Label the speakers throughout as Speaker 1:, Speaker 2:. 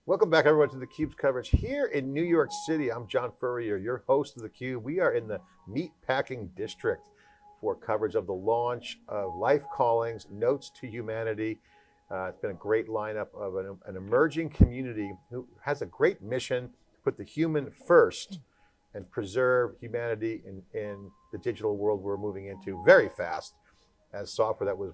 Speaker 1: Welcome back, everyone, to theCUBE's coverage here in New York City. I'm John Furrier, your host of theCUBE. We are in the Meatpacking District for coverage of the launch of Life Calling's Notes to Humanity. It's been a great lineup of an emerging community who has a great mission to put the human first and preserve humanity in the digital world we're moving into very fast, as software that was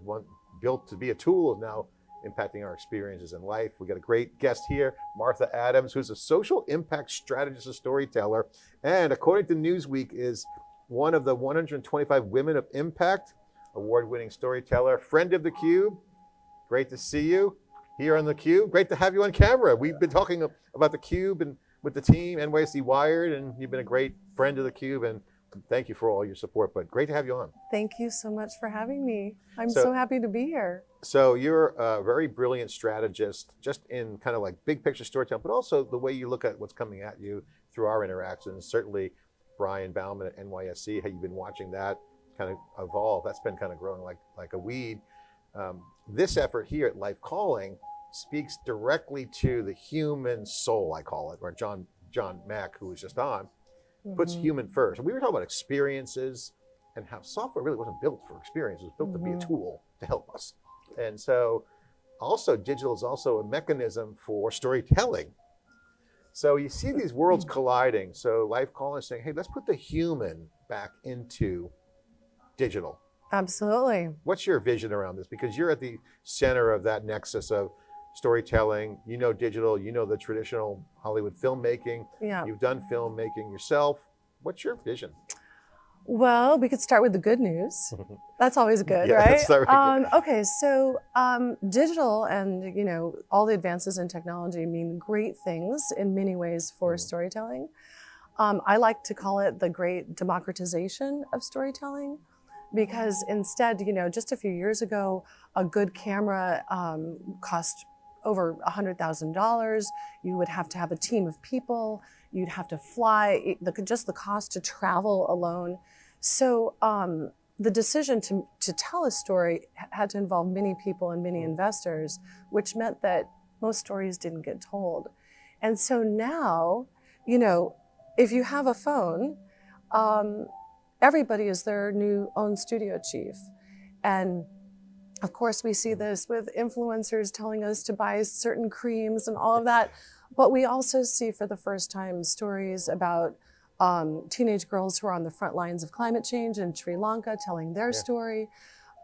Speaker 1: built to be a tool is now impacting our experiences in life. We got a great guest here, Martha Adams, who's a social impact strategist and storyteller, and according to Newsweek is one of the 125 Women of Impact, award-winning storyteller, friend of theCUBE. Great to see you here on theCUBE. Great to have you on camera. We've been talking about theCUBE and with the team, NYC Wired, and you've been a great friend of theCUBE, and thank you for all your support, but great to have you on.
Speaker 2: Thank you so much for having me. I'm so happy to be here.
Speaker 1: So you're a very brilliant strategist, just in kind of like big picture storytelling, but also the way you look at what's coming at you through our interactions. Certainly Brian Bauman at NYSC, how you've been watching that kind of evolve. That's been kind of growing like a weed. This effort here at Life Calling speaks directly to the human soul, I call it, or John Mack, who was just on, puts human first. And we were talking about experiences and how software really wasn't built for experiences. It was built to be a tool to help us. And so also digital is also a mechanism for storytelling. So you see these worlds colliding. So Life Calling is saying, hey, let's put the human back into digital.
Speaker 2: Absolutely.
Speaker 1: What's your vision around this? Because you're at the center of that nexus of storytelling, you know digital, you know the traditional Hollywood filmmaking, you've done filmmaking yourself. What's your vision?
Speaker 2: Well, we could start with the good news. That's always good,
Speaker 1: yeah,
Speaker 2: right?
Speaker 1: Let's start with the good.
Speaker 2: Okay, so digital and all the advances in technology mean great things in many ways for storytelling. I like to call it the great democratization of storytelling, because instead, just a few years ago, a good camera cost over $100,000. You would have to have a team of people. You'd have to fly, just the cost to travel alone. So the decision to tell a story had to involve many people and many investors, which meant that most stories didn't get told. And so now, if you have a phone, everybody is their new own studio chief. And of course, we see this with influencers telling us to buy certain creams and all of that. But we also see for the first time stories about teenage girls who are on the front lines of climate change in Sri Lanka telling their story.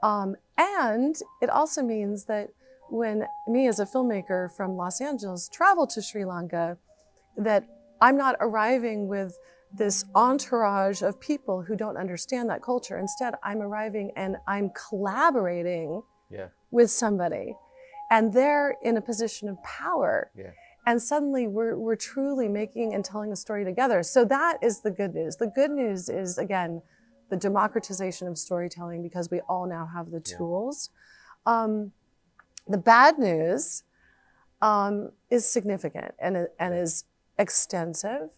Speaker 2: And it also means that when me as a filmmaker from Los Angeles travel to Sri Lanka, that I'm not arriving with this entourage of people who don't understand that culture. Instead, I'm arriving and I'm collaborating with somebody, and they're in a position of power. And suddenly we're truly making and telling a story together. So that is the good news. The good news is, again, the democratization of storytelling, because we all now have the tools. The bad news is significant and is extensive.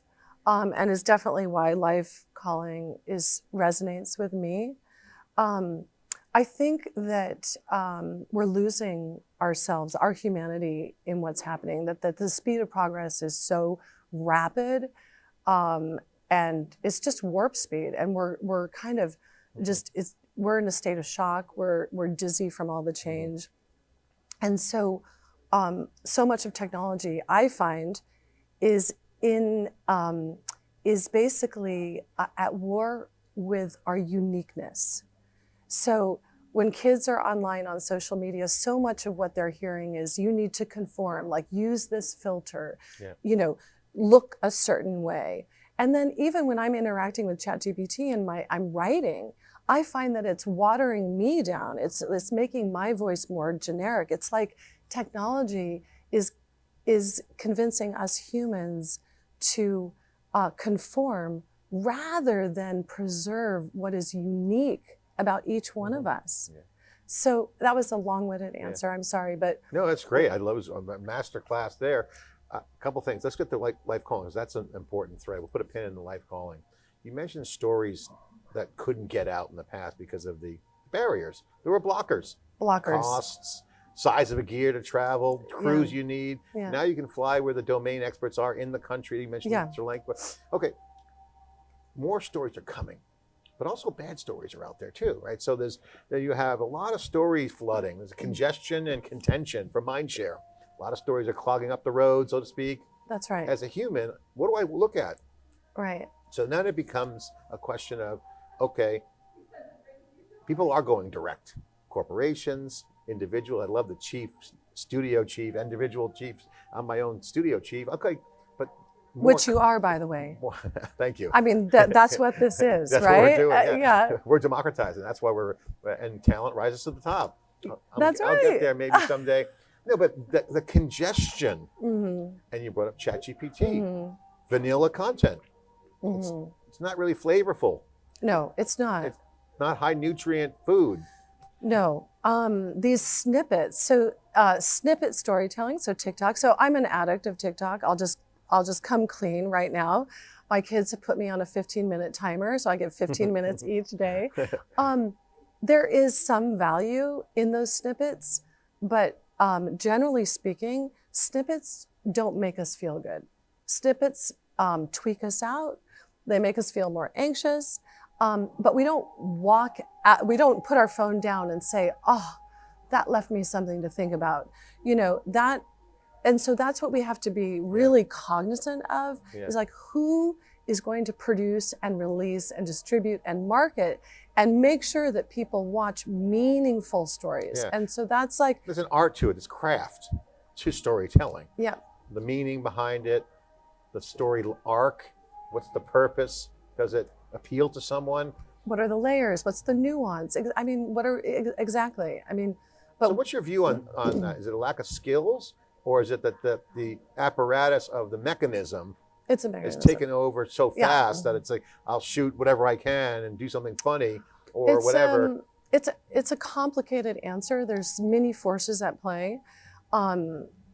Speaker 2: And is definitely why Life Calling resonates with me. I think that we're losing ourselves, our humanity, in what's happening, that the speed of progress is so rapid, and it's just warp speed, and we're kind of just, we're in a state of shock, we're dizzy from all the change. And so, so much of technology, I find, is basically at war with our uniqueness. So when kids are online on social media, so much of what they're hearing is, you need to conform, like use this filter, look a certain way. And then even when I'm interacting with ChatGPT and I'm writing, I find that it's watering me down. It's making my voice more generic. It's like technology is convincing us humans to conform rather than preserve what is unique about each one of us. So that was a long-winded answer. I'm sorry, but
Speaker 1: no, that's great. I love a master class there. A couple things. Let's get to Life Calling, because that's an important thread. We'll put a pin in the Life Calling. You mentioned stories that couldn't get out in the past because of the barriers. There were blockers.
Speaker 2: Blockers.
Speaker 1: Costs, size of a gear to travel, crews you need.
Speaker 2: Yeah.
Speaker 1: Now you can fly where the domain experts are in the country. You mentioned Sri Lanka. Okay, more stories are coming, but also bad stories are out there too, right? So you have a lot of stories flooding. There's a congestion and contention for mindshare. A lot of stories are clogging up the road, so to speak.
Speaker 2: That's right.
Speaker 1: As a human, what do I look at?
Speaker 2: Right.
Speaker 1: So now it becomes a question of, okay, people are going direct. Corporations, individual. I love the chief, studio chief, individual chiefs. I'm my own studio chief. Okay, but
Speaker 2: which you are, by the way.
Speaker 1: Thank you.
Speaker 2: I mean, that's what this is,
Speaker 1: that's
Speaker 2: right?
Speaker 1: What we're doing.
Speaker 2: Yeah.
Speaker 1: We're democratizing. That's why and talent rises to the top.
Speaker 2: That's right.
Speaker 1: I'll get there maybe someday. No, but the congestion,
Speaker 2: Mm-hmm.
Speaker 1: and you brought up ChatGPT, vanilla content. It's not really flavorful.
Speaker 2: No, it's not.
Speaker 1: It's not high nutrient food.
Speaker 2: No, these snippets. So snippet storytelling. So TikTok. So I'm an addict of TikTok. I'll just come clean right now. My kids have put me on a 15-minute timer, so I get 15 minutes each day. There is some value in those snippets, but generally speaking, snippets don't make us feel good. Snippets tweak us out. They make us feel more anxious. But we don't we don't put our phone down and say, oh, that left me something to think about. And so that's what we have to be really cognizant of, is like, who is going to produce and release and distribute and market and make sure that people watch meaningful stories. And so that's like,
Speaker 1: there's an art to it, it's craft to storytelling.
Speaker 2: Yeah.
Speaker 1: The meaning behind it, the story arc, what's the purpose? Does it appeal to someone?
Speaker 2: What are the layers? What's the nuance? I mean, exactly? I mean, but
Speaker 1: so what's your view on that? Is it a lack of skills, or is it that the apparatus of the mechanism
Speaker 2: it's a mechanism.
Speaker 1: is taken over so fast that it's like, I'll shoot whatever I can and do something funny or whatever?
Speaker 2: It's a complicated answer. There's many forces at play.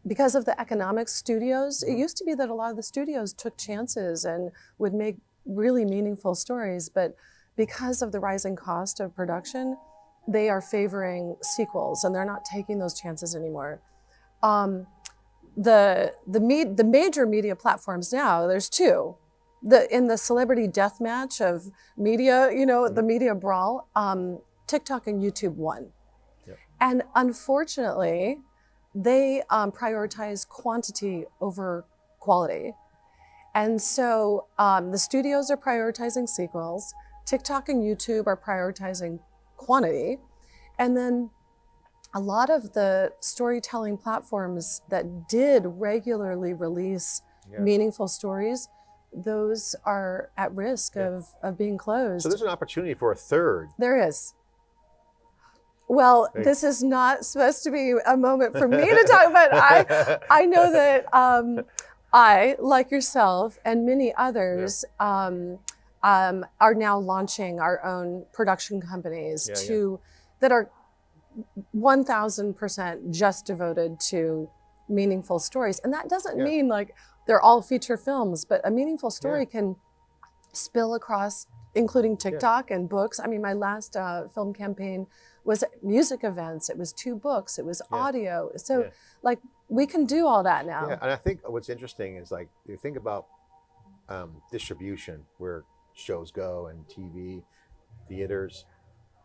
Speaker 2: Because of the economics, studios, it used to be that a lot of the studios took chances and would make really meaningful stories, but because of the rising cost of production, they are favoring sequels and they're not taking those chances anymore. The major media platforms now, there's two. In the celebrity death match of media, the media brawl, TikTok and YouTube won.
Speaker 1: Yep.
Speaker 2: And unfortunately, they prioritize quantity over quality. And so the studios are prioritizing sequels, TikTok and YouTube are prioritizing quantity, and then a lot of the storytelling platforms that did regularly release meaningful stories, those are at risk of being closed.
Speaker 1: So there's an opportunity for a third.
Speaker 2: There is. Well, this is not supposed to be a moment for me to talk, but I know that I, like yourself and many others, are now launching our own production companies that are 1,000% just devoted to meaningful stories. And that doesn't mean like they're all feature films, but a meaningful story can spill across, including TikTok and books. I mean, my last film campaign was music events. It was 2 books. It was audio. So like we can do all that now.
Speaker 1: Yeah, and I think what's interesting is like, you think about distribution, where shows go, and TV, theaters,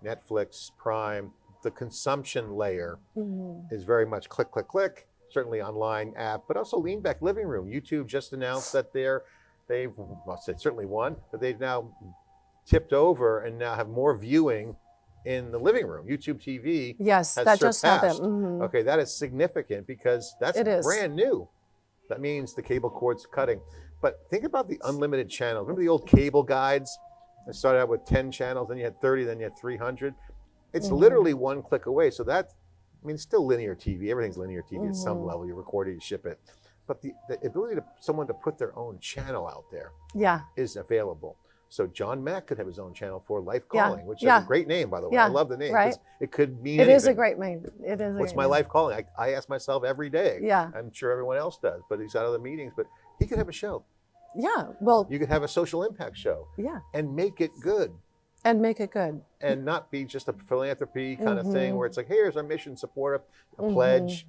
Speaker 1: Netflix, Prime, the consumption layer is very much click, click, click, certainly online app, but also lean back living room. YouTube just announced that they've certainly won, but they've now tipped over and now have more viewing in the living room. YouTube TV
Speaker 2: has that surpassed. Just happened.
Speaker 1: Okay, that is significant because that's brand new. That means the cable cord's cutting. But think about the unlimited channels. Remember the old cable guides? It started out with 10 channels, then you had 30, then you had 300. It's literally one click away. So still linear TV. Everything's linear TV at some level. You record it, you ship it. But the ability to someone to put their own channel out there is available. So John Mack could have his own channel for Life Calling, which is a great name, by the way. I love the name.
Speaker 2: Right.
Speaker 1: It could mean
Speaker 2: anything.
Speaker 1: It
Speaker 2: is a great name. It is.
Speaker 1: What's my life calling? I ask myself every day.
Speaker 2: Yeah.
Speaker 1: I'm sure everyone else does, but he's out of the meetings. But he could have a show.
Speaker 2: Yeah. Well,
Speaker 1: you could have a social impact show.
Speaker 2: Yeah.
Speaker 1: And make it good.
Speaker 2: And make it good.
Speaker 1: and not be just a philanthropy kind of thing
Speaker 2: Mhm.
Speaker 1: where it's like, here's our mission, support a pledge,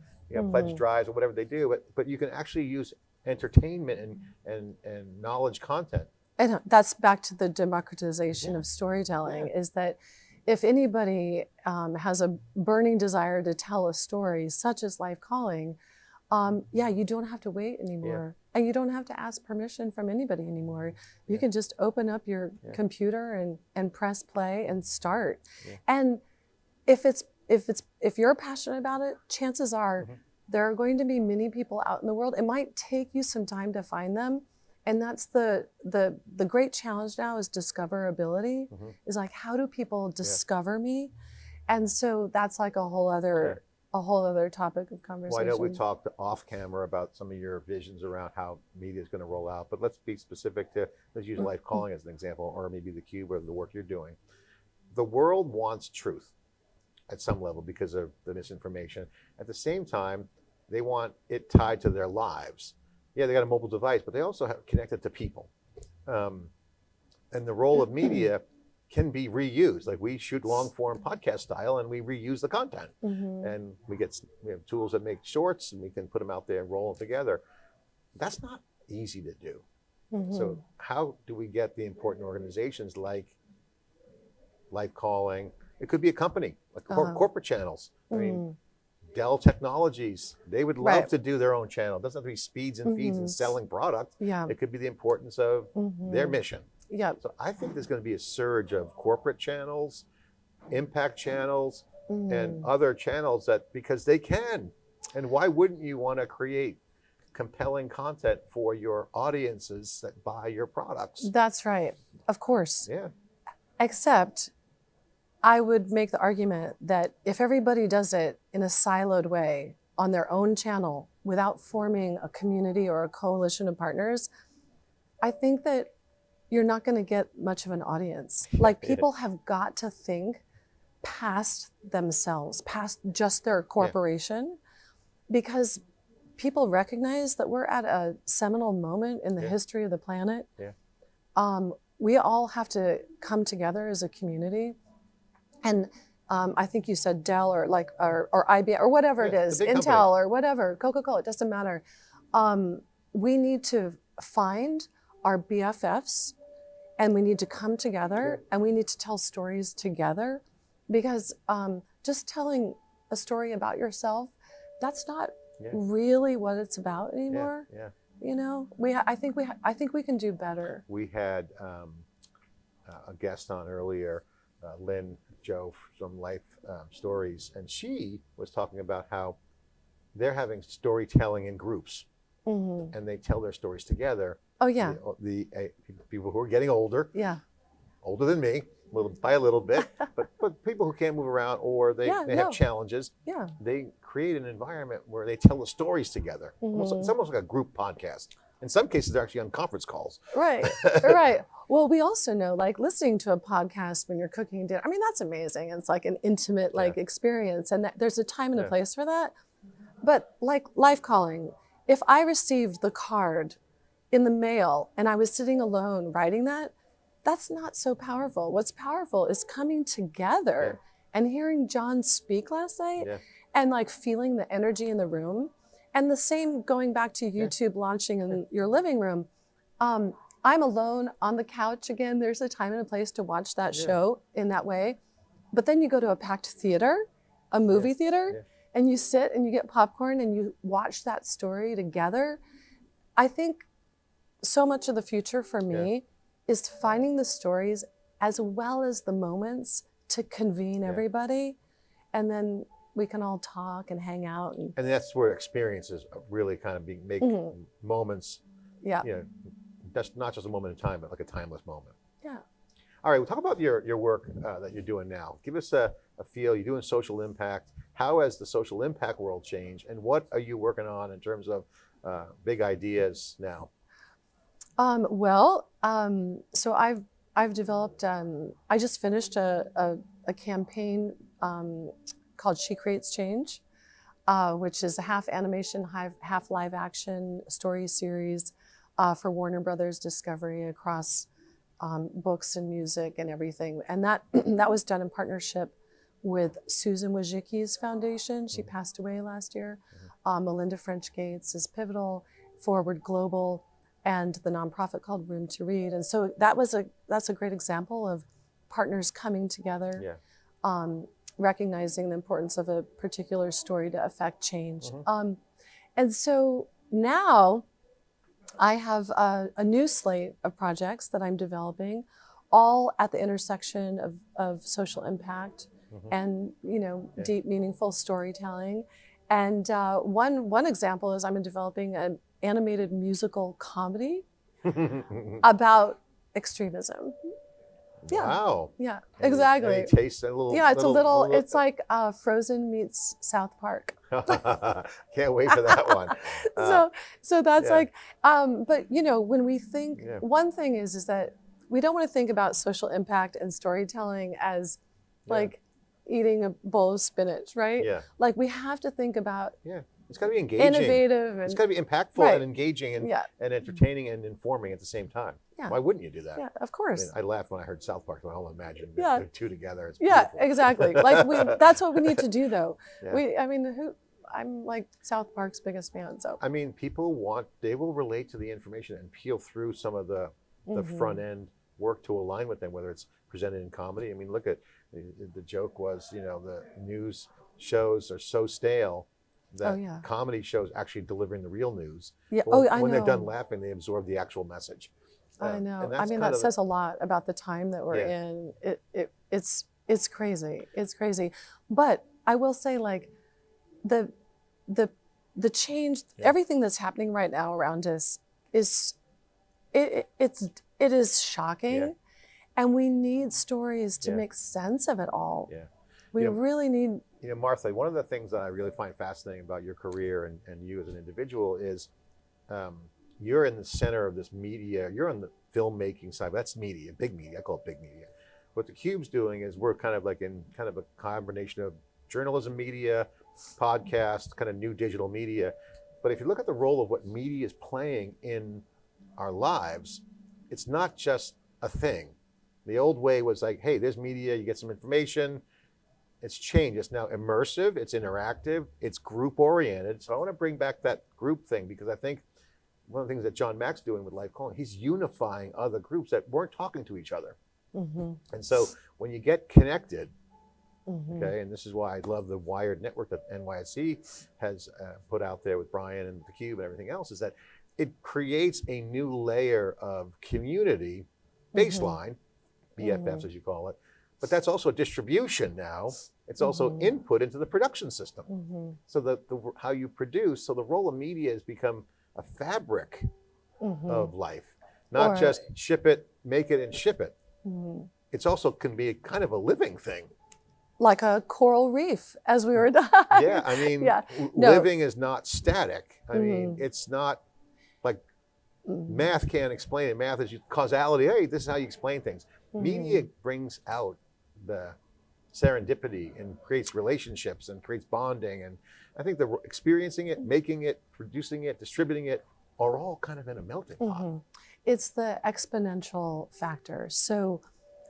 Speaker 1: pledge drives or whatever they do. But you can actually use entertainment and knowledge content.
Speaker 2: And that's back to the democratization of storytelling, is that if anybody has a burning desire to tell a story, such as Life Calling, you don't have to wait anymore. And you don't have to ask permission from anybody anymore. You can just open up your computer and press play and start. And if you're passionate about it, chances are there are going to be many people out in the world. It might take you some time to find them. And that's the great challenge now is discoverability. Is like, how do people discover me? And so that's like a whole other topic of conversation.
Speaker 1: Well, I know we talked off camera about some of your visions around how media is going to roll out, but let's be specific let's use Life Calling as an example, or maybe theCUBE or the work you're doing. The world wants truth at some level because of the misinformation. At the same time, they want it tied to their lives. Yeah, they got a mobile device, but they also have connected to people. And the role of media can be reused. Like we shoot long form podcast style and we reuse the content. And we have tools that make shorts and we can put them out there and roll them together. That's not easy to do. So how do we get the important organizations like Life Calling? It could be a company, like corporate channels. I mean, Dell Technologies, they would love to do their own channel. It doesn't have to be speeds and feeds and selling product. It could be the importance of their mission. So I think there's going to be a surge of corporate channels, impact channels, and other channels because they can. And why wouldn't you want to create compelling content for your audiences that buy your products?
Speaker 2: That's right. Of course.
Speaker 1: Yeah.
Speaker 2: Except I would make the argument that if everybody does it in a siloed way on their own channel without forming a community or a coalition of partners, I think that you're not going to get much of an audience. Like people have got to think past themselves, past just their corporation, because people recognize that we're at a seminal moment in the history of the planet. We all have to come together as a community. And I think you said Dell or IBM or whatever it is, Intel
Speaker 1: company.
Speaker 2: or whatever, Coca-Cola, it doesn't matter. We need to find our BFFs and we need to come together and we need to tell stories together, because just telling a story about yourself, that's not really what it's about anymore. You know, I think we can do better.
Speaker 1: We had a guest on earlier, Lynn Joe from Life Stories, and she was talking about how they're having storytelling in groups, and they tell their stories together. The people who are getting older, older than me, by a little bit, but people who can't move around or they have challenges, they create an environment where they tell the stories together. It's almost like a group podcast. In some cases, they're actually on conference calls.
Speaker 2: Right. Well, we also know, like, listening to a podcast when you're cooking dinner, I mean, that's amazing. It's like an intimate experience, and there's a time and a place for that. But like Life Calling, if I received the card in the mail and I was sitting alone writing that, that's not so powerful. What's powerful is coming together and hearing John speak last night and like feeling the energy in the room. And the same going back to YouTube launching in your living room. I'm alone on the couch again. There's a time and a place to watch that show in that way. But then you go to a packed theater, a movie theater, and you sit and you get popcorn and you watch that story together. I think so much of the future for me is finding the stories as well as the moments to convene everybody. And then we can all talk and hang out. And
Speaker 1: that's where experiences really kind of make moments, that's not just a moment in time, but like a timeless moment. All right, we'll talk about your work that you're doing now. Give us a feel. You're doing social impact. How has the social impact world changed, and what are you working on in terms of big ideas now?
Speaker 2: So I've developed, I just finished a campaign called She Creates Change, which is a half animation, half live action story series for Warner Brothers Discovery across books and music and everything. And that that was done in partnership with Susan Wojcicki's foundation. She passed away last year. Melinda French Gates is pivotal, Forward Global, and the nonprofit called Room to Read. And so that's a great example of partners coming together, recognizing the importance of a particular story to affect change. And so now I have a new slate of projects that I'm developing, all at the intersection of social impact and deep, meaningful storytelling. And one example is I'm developing an animated musical comedy about extremism. Yeah.
Speaker 1: Wow.
Speaker 2: Yeah,
Speaker 1: Any
Speaker 2: exactly.
Speaker 1: taste, a little.
Speaker 2: Yeah, it's a little. It's like Frozen meets South Park.
Speaker 1: Can't wait for that one.
Speaker 2: So that's like, but when we think, one thing is that we don't want to think about social impact and storytelling as like eating a bowl of spinach, right?
Speaker 1: Yeah.
Speaker 2: Like we have to think about
Speaker 1: it's got to be engaging,
Speaker 2: innovative, and
Speaker 1: it's got to be impactful and engaging and entertaining and informing at the same time.
Speaker 2: Yeah.
Speaker 1: Why wouldn't you do that?
Speaker 2: Yeah, of course.
Speaker 1: I laughed when I heard South Park. I don't imagine the two together. It's
Speaker 2: yeah,
Speaker 1: beautiful.
Speaker 2: exactly. Like that's what we need to do, though.
Speaker 1: Yeah.
Speaker 2: I'm like South Park's biggest fan. So
Speaker 1: I mean, they will relate to the information and peel through some of the front end work to align with them, whether it's presented in comedy. I mean, look at the joke was, the news shows are so stale that comedy shows actually delivering the real news. Yeah. When they're done laughing, they absorb the actual message.
Speaker 2: I know. I mean, that says a lot about the time that we're in. It's crazy. It's crazy. But I will say, like, the change, everything that's happening right now around us is it is shocking, and we need stories to make sense of it all. Yeah. We really need.
Speaker 1: Martha, one of the things that I really find fascinating about your career and you as an individual is you're in the center of this media. You're on the filmmaking side. That's media, big media. I call it big media. What theCUBE's doing is we're kind of like in kind of a combination of journalism media, podcast, kind of new digital media. But if you look at the role of what media is playing in our lives, it's not just a thing. The old way was like, hey, there's media, you get some information. It's changed. It's now immersive, it's interactive, it's group oriented. So I want to bring back that group thing because I think one of the things that John Mack's doing with Life Calling, he's unifying other groups that weren't talking to each other. And so when you get connected, okay, and this is why I love the Wired network that NYSC has put out there with Brian and theCUBE and everything else, is that it creates a new layer of community, baseline, BFFs as you call it, but that's also distribution now. It's also input into the production system. So how you produce, so the role of media has become a fabric of life, not just ship it, make it, and ship it. It's also can be kind of a living thing.
Speaker 2: Like a coral reef, as we were done.
Speaker 1: Yeah, I mean, living is not static. I mean, it's not like math can't explain it. Math is causality. Hey, this is how you explain things. Media brings out the serendipity and creates relationships and creates bonding. And I think experiencing it, making it, producing it, distributing it are all kind of in a melting pot.
Speaker 2: It's the exponential factor. So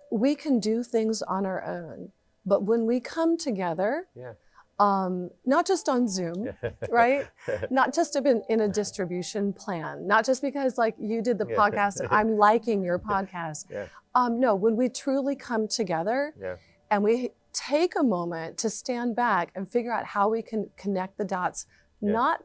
Speaker 2: we can do things on our own, but when we come together, not just on Zoom, right? Not just in a distribution plan, not just because like you did the podcast and I'm liking your podcast. No, when we truly come together and we take a moment to stand back and figure out how we can connect the dots, not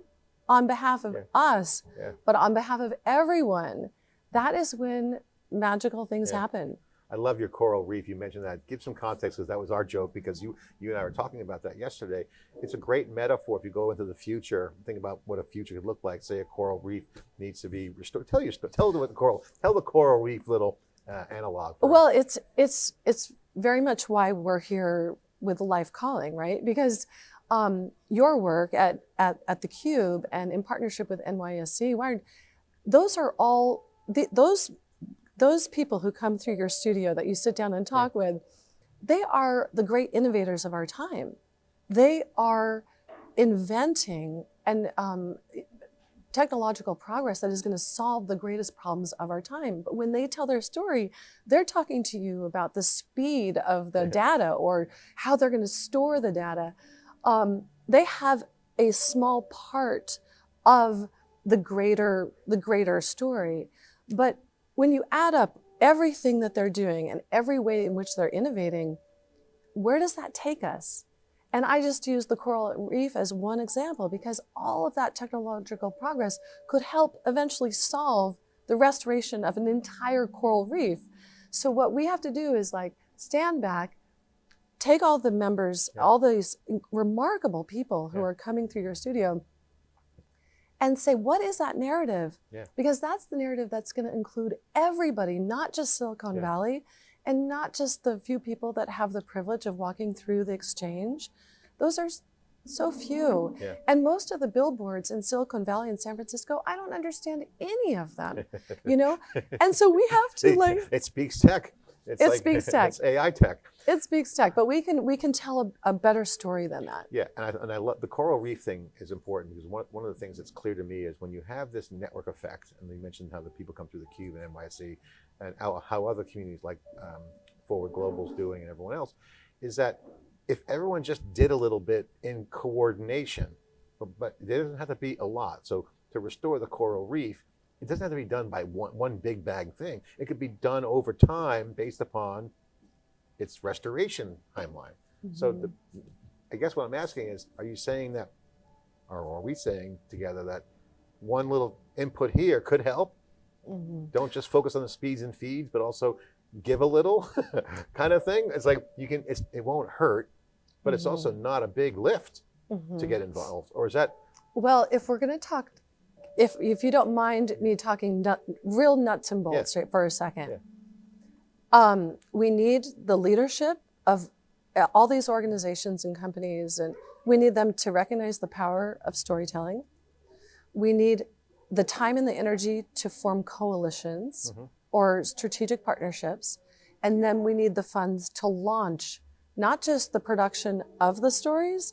Speaker 2: on behalf of us, but on behalf of everyone, that is when magical things happen.
Speaker 1: I love your coral reef. You mentioned that. Give some context because that was our joke because you and I were talking about that yesterday. It's a great metaphor if you go into the future, think about what a future could look like. Say a coral reef needs to be restored. Tell the coral reef little analog.
Speaker 2: Well, it's very much why we're here with Life Calling, right? Because your work at theCUBE and in partnership with NYSC Wired, those are all those people who come through your studio that you sit down and talk with, they are the great innovators of our time. They are inventing and technological progress that is going to solve the greatest problems of our time. But when they tell their story, they're talking to you about the speed of the data or how they're going to store the data. They have a small part of the greater story. But when you add up everything that they're doing and every way in which they're innovating, where does that take us? And I just use the coral reef as one example because all of that technological progress could help eventually solve the restoration of an entire coral reef. So what we have to do is like stand back, take all the members, all these remarkable people who are coming through your studio, and say, what is that narrative? Because that's the narrative that's going to include everybody, not just Silicon Valley, and not just the few people that have the privilege of walking through the exchange. Those are so few. And most of the billboards in Silicon Valley and San Francisco, I don't understand any of them, you know? And so we have to like...
Speaker 1: It speaks tech. It
Speaker 2: speaks tech.
Speaker 1: It's AI tech.
Speaker 2: It speaks tech, but we can tell a better story than that.
Speaker 1: Yeah, and I love the coral reef thing is important because one of the things that's clear to me is when you have this network effect, and you mentioned how the people come through theCUBE and NYC, and how other communities like Forward Global's doing and everyone else, is that if everyone just did a little bit in coordination, but it doesn't have to be a lot. So to restore the coral reef, it doesn't have to be done by one big bang thing. It could be done over time based upon its restoration timeline. So I guess what I'm asking is, are you saying that, or are we saying together that one little input here could help? Don't just focus on the speeds and feeds, but also give a little kind of thing. It's like it won't hurt, but it's also not a big lift to get involved. Or is that?
Speaker 2: Well, if we're going to talk, if you don't mind me talking real nuts and bolts right, for a second, we need the leadership of all these organizations and companies, and we need them to recognize the power of storytelling. We need the time and the energy to form coalitions or strategic partnerships. And then we need the funds to launch not just the production of the stories,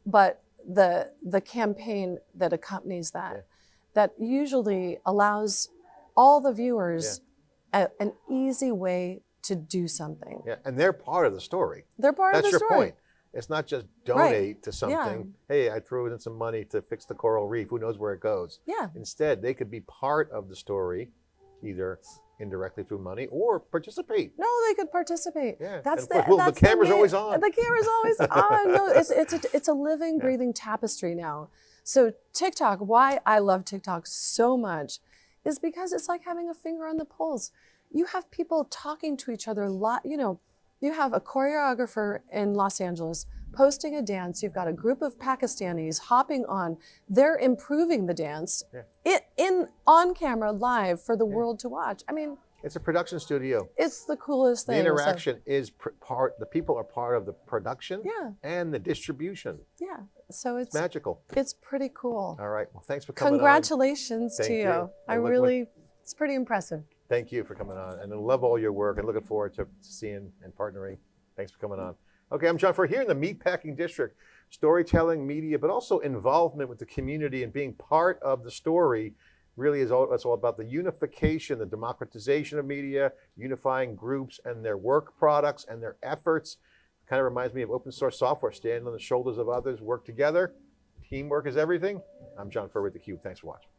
Speaker 2: but the campaign that accompanies that, that usually allows all the viewers an easy way to do something.
Speaker 1: And they're part of the story.
Speaker 2: They're part of the story.
Speaker 1: That's your point. It's not just donate to something. Hey, I threw in some money to fix the coral reef. Who knows where it goes? Instead, they could be part of the story, either indirectly through money or participate.
Speaker 2: No, they could participate. That's
Speaker 1: the camera's always on.
Speaker 2: The camera's always on. No, it's a living, breathing tapestry now. So TikTok, why I love TikTok so much is because it's like having a finger on the pulse. You have people talking to each other a lot, you know. You have a choreographer in Los Angeles posting a dance. You've got a group of Pakistanis hopping on. They're improving the dance on camera live for the world to watch. I mean,
Speaker 1: it's a production studio.
Speaker 2: It's the coolest thing.
Speaker 1: The interaction is the people are part of the production and the distribution.
Speaker 2: So it's
Speaker 1: magical.
Speaker 2: It's pretty cool.
Speaker 1: All right. Well, thanks for coming
Speaker 2: Congratulations
Speaker 1: on.
Speaker 2: to you. It's pretty impressive.
Speaker 1: Thank you for coming on, and I love all your work and looking forward to seeing and partnering. Thanks for coming on. Okay, I'm John Furrier here in the Meatpacking District. Storytelling, media, but also involvement with the community and being part of the story really is it's all about the unification, the democratization of media, unifying groups and their work products and their efforts. Kind of reminds me of open source software, standing on the shoulders of others, work together. Teamwork is everything. I'm John Furrier with theCUBE. Thanks for watching.